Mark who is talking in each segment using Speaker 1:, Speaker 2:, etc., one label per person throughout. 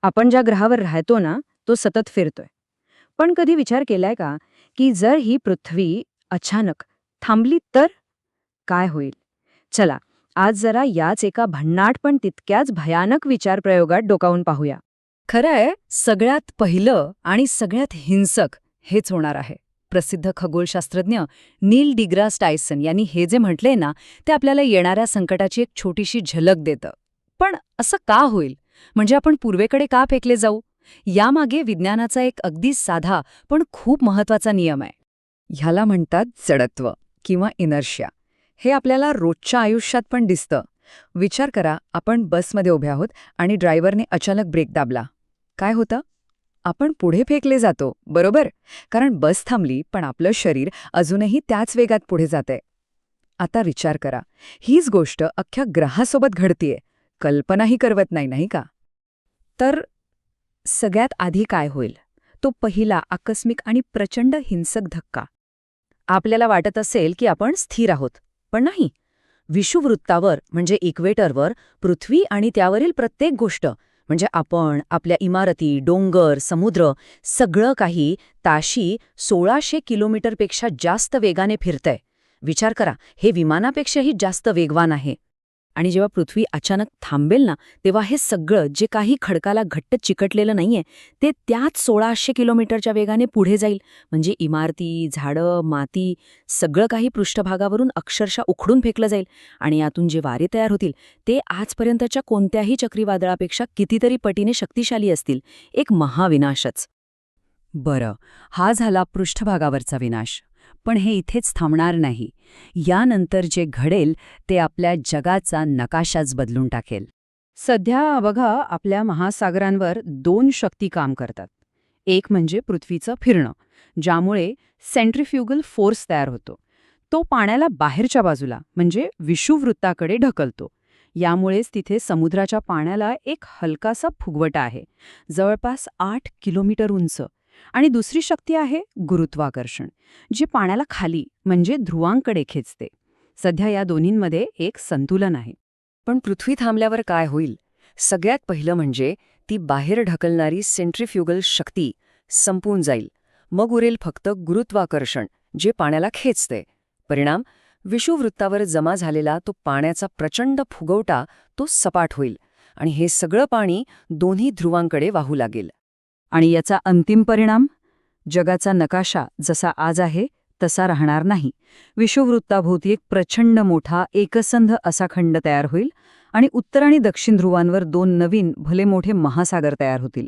Speaker 1: आपण ज्या ग्रहावर राहतो ना, तो सतत फिरतोय. पण कधी विचार केलाय का, की जर ही पृथ्वी अचानक थांबली तर काय होईल? चला, आज जरा याच एका भन्नाट पण तितक्याच भयानक विचारप्रयोगात डोकावून पाहूया. खरंय, सगळ्यात पहिलं आणि सगळ्यात हिंसक हेच होणार आहे. प्रसिद्ध खगोलशास्त्रज्ञ नील डिग्रास टायसन यांनी हे जे म्हटलंय ना, ते आपल्याला येणाऱ्या संकटाची एक छोटीशी झलक देतं. पण असं का होईल? म्हणजे आपण पूर्वेकडे का फेकले जाऊ? यामागे विज्ञानाचा एक अगदी साधा पण खूप महत्वाचा नियम आहे. ह्याला म्हणतात जडत्व किंवा इनर्शिया. हे आपल्याला रोजच्या आयुष्यात पण दिसतं. विचार करा, आपण बसमध्ये उभे आहोत आणि ड्रायव्हरने अचानक ब्रेक दाबला. काय होतं? आपण पुढे फेकले जातो, बरोबर? कारण बस थांबली, पण आपलं शरीर अजूनही त्याच वेगात पुढे जातंय. आता विचार करा, हीच गोष्ट अख्ख्या ग्रहासोबत घडतीये. कल्पनाही करवत नाही, नाही का? तर सगळ्यात आधी काय होईल? तो पहिला आकस्मिक आणि प्रचंड हिंसक धक्का. आपल्याला वाटत असेल की आपण स्थिर आहोत, पण नाही. विषुववृत्तावर म्हणजे इक्वेटरवर पृथ्वी आणि त्यावरील प्रत्येक गोष्ट म्हणजे आपण, आपल्या इमारती, डोंगर, समुद्र सगळं काही ताशी 1600 किलोमीटरपेक्षा जास्त वेगाने फिरतंय. विचार करा, हे विमानापेक्षाही जास्त वेगवान आहे. आणि जेव्हा पृथ्वी अचानक थांबेल ना, तेव्हा हे सगळं जे काही खडकाला घट्ट चिकटलेलं नाहीये, ते त्याच 1600 किलोमीटरच्या वेगाने पुढे जाईल. म्हणजे इमारती, झाडं, माती सगळं काही पृष्ठभागावरून अक्षरशः उखडून फेकलं जाईल. आणि यातून जे वारे तयार होतील ते आजपर्यंतच्या कोणत्याही चक्रीवादळापेक्षा कितीतरी पटीने शक्तिशाली असतील. एक महाविनाशच. बरं, हा झाला पृष्ठभागावरचा विनाश. पण हे इथेच थांबणार नाही. यानंतर जे घडेल ते आपल्या जगाचा नकाशाच बदलून टाकेल. सध्या बघा, आपल्या महासागरांवर 2 शक्ती काम करतात. एक म्हणजे पृथ्वीचं फिरणं, ज्यामुळे सेंट्रिफ्युगल फोर्स तयार होतो. तो पाण्याला बाहेरच्या बाजूला म्हणजे विषुववृत्ताकडे ढकलतो. यामुळेच तिथे समुद्राच्या पाण्याला एक हलकासा फुगवटा आहे, जवळपास 8 किलोमीटर उंच. आणि दुसरी शक्ती आहे गुरुत्वाकर्षण, जी पाण्याला खाली म्हणजे ध्रुवांकडे खेचते. सध्या या दोन्हींमध्ये एक संतुलन आहे. पण पृथ्वी थांबल्यावर काय होईल? सगळ्यात पहिलं म्हणजे ती बाहेर ढकलणारी सेंट्रिफ्युगल शक्ती संपून जाईल. मग उरेल फक्त गुरुत्वाकर्षण, जे पाण्याला खेचते. परिणाम, विषुववृत्तावर जमा झालेला तो पाण्याचा प्रचंड फुगवटा तो सपाट होईल आणि हे सगळं पाणी दोन्ही ध्रुवांकडे वाहू लागेल. आणि याचा अंतिम परिणाम? जगाचा नकाशा जसा आज आहे तसा राहणार नाही. विषुववृत्ताभोवती एक प्रचंड मोठा एकसंध असा खंड तयार होईल आणि उत्तर आणि दक्षिण ध्रुवांवर 2 नवीन भले मोठे महासागर तयार होतील.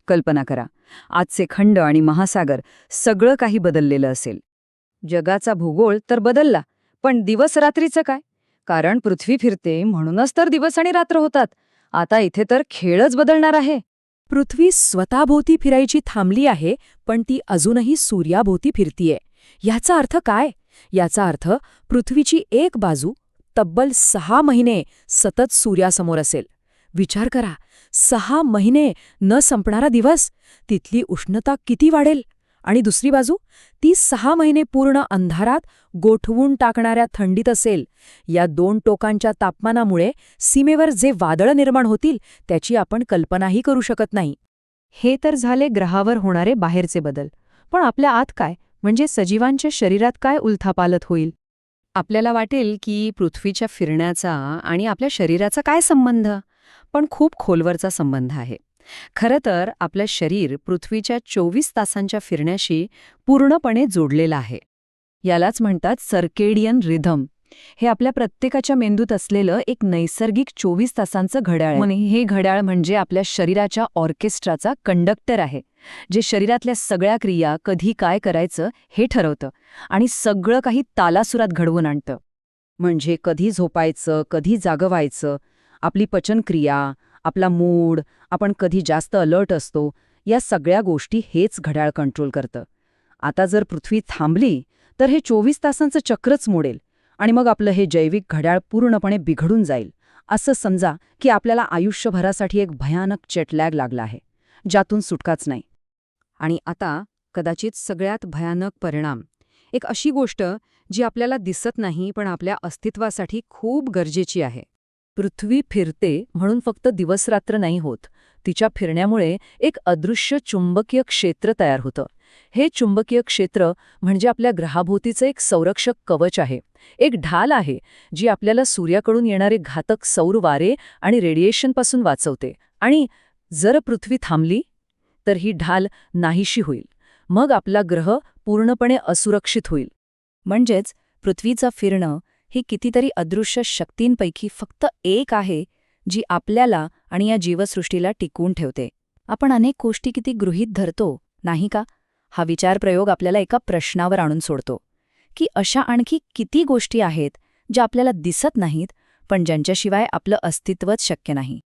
Speaker 1: कल्पना करा, आजचे खंड आणि महासागर सगळं काही बदललेलं असेल. जगाचा भूगोल तर बदलला, पण दिवस रात्रीचं काय? कारण पृथ्वी फिरते म्हणूनच तर दिवस आणि रात्र होतात. आता इथे तर खेळच बदलणार आहे. पृथ्वी स्वतःभोवती फिरायची थांबली आहे, पण ती अजूनही सूर्याभोवती फिरतीये. याचा अर्थ काय? याचा अर्थ पृथ्वीची एक बाजू तब्बल 6 महिने सतत सूर्यासमोर असेल. विचार करा, 6 महिने न संपणारा दिवस, तिथली उष्णता किती वाढेल? आणि दुसरी बाजू, ती 6 महिने पूर्ण अंधारात गोठवून टाकणाऱ्या थंडीत असेल. या 2 टोकांच्या तापमानामुळे सीमेवर जे वादळं निर्माण होतील त्याची आपण कल्पनाही करू शकत नाही. हे तर झाले ग्रहावर होणारे बाहेरचे बदल. पण आपल्या आत काय? म्हणजे सजीवांच्या शरीरात काय उलथापालथ होईल? आपल्याला वाटेल की पृथ्वीच्या फिरण्याचा आणि आपल्या शरीराचा काय संबंध? पण खूप खोलवरचा संबंध आहे. खरं तर आपलं शरीर पृथ्वीच्या 24 तासांच्या फिरण्याशी पूर्णपणे जोडलेलं आहे. यालाच म्हणतात सर्केडियन रिधम. हे आपल्या प्रत्येकाच्या मेंदूत असलेलं एक नैसर्गिक 24 तासांचं घड्याळ आहे. हे घड्याळ म्हणजे आपल्या शरीराच्या ऑर्केस्ट्राचा कंडक्टर आहे, जे शरीरातल्या सगळ्या क्रिया कधी काय करायचं हे ठरवतं आणि सगळं काही तालासुरात घडवून आणतं. म्हणजे कधी झोपायचं, कधी जागं व्हायचं, आपली पचनक्रिया, आपला मूड, आपण कधी जास्त अलर्ट असतो, या सगळ्या गोष्टी हेच घड्याळ कंट्रोल करतं. आता जर पृथ्वी थांबली तर हे 24 तासांचं चक्रच मोडेल आणि मग आपलं हे जैविक घड्याळ पूर्णपणे बिघडून जाईल. असं समजा की आपल्याला आयुष्यभरासाठी एक भयानक जेटलॅग लागला आहे, ज्यातून सुटकाच नाही. आणि आता कदाचित सगळ्यात भयानक परिणाम, एक अशी गोष्ट जी आपल्याला दिसत नाही पण आपल्या अस्तित्वासाठी खूप गरजेची आहे. पृथ्वी फिरते म्हणून फक्त दिवसरात्र नाही होत,
Speaker 2: तिच्या फिरण्यामुळे एक अदृश्य चुंबकीय क्षेत्र तयार होतं. हे चुंबकीय क्षेत्र म्हणजे आपल्या ग्रहाभोवतीचं एक संरक्षक कवच आहे, एक ढाल आहे जी आपल्याला सूर्याकडून येणारे घातक सौर वारे आणि रेडिएशनपासून वाचवते. आणि जर पृथ्वी थांबली तर ही ढाल नाहीशी होईल. मग आपला ग्रह पूर्णपणे असुरक्षित होईल.
Speaker 3: म्हणजेच पृथ्वीचं फिरणं ही कितीतरी अदृश्य शक्तींपैकी फक्त एक आहे जी आपल्याला आणि या जीवसृष्टीला टिकवून ठेवते. आपण अनेक गोष्टी किती गृहीत धरतो, नाही का? हा विचारप्रयोग आपल्याला एका प्रश्नावर आणून सोडतो की अशा आणखी किती गोष्टी आहेत ज्या आपल्याला दिसत नाहीत पण ज्यांच्याशिवाय आपलं अस्तित्वच शक्य नाही.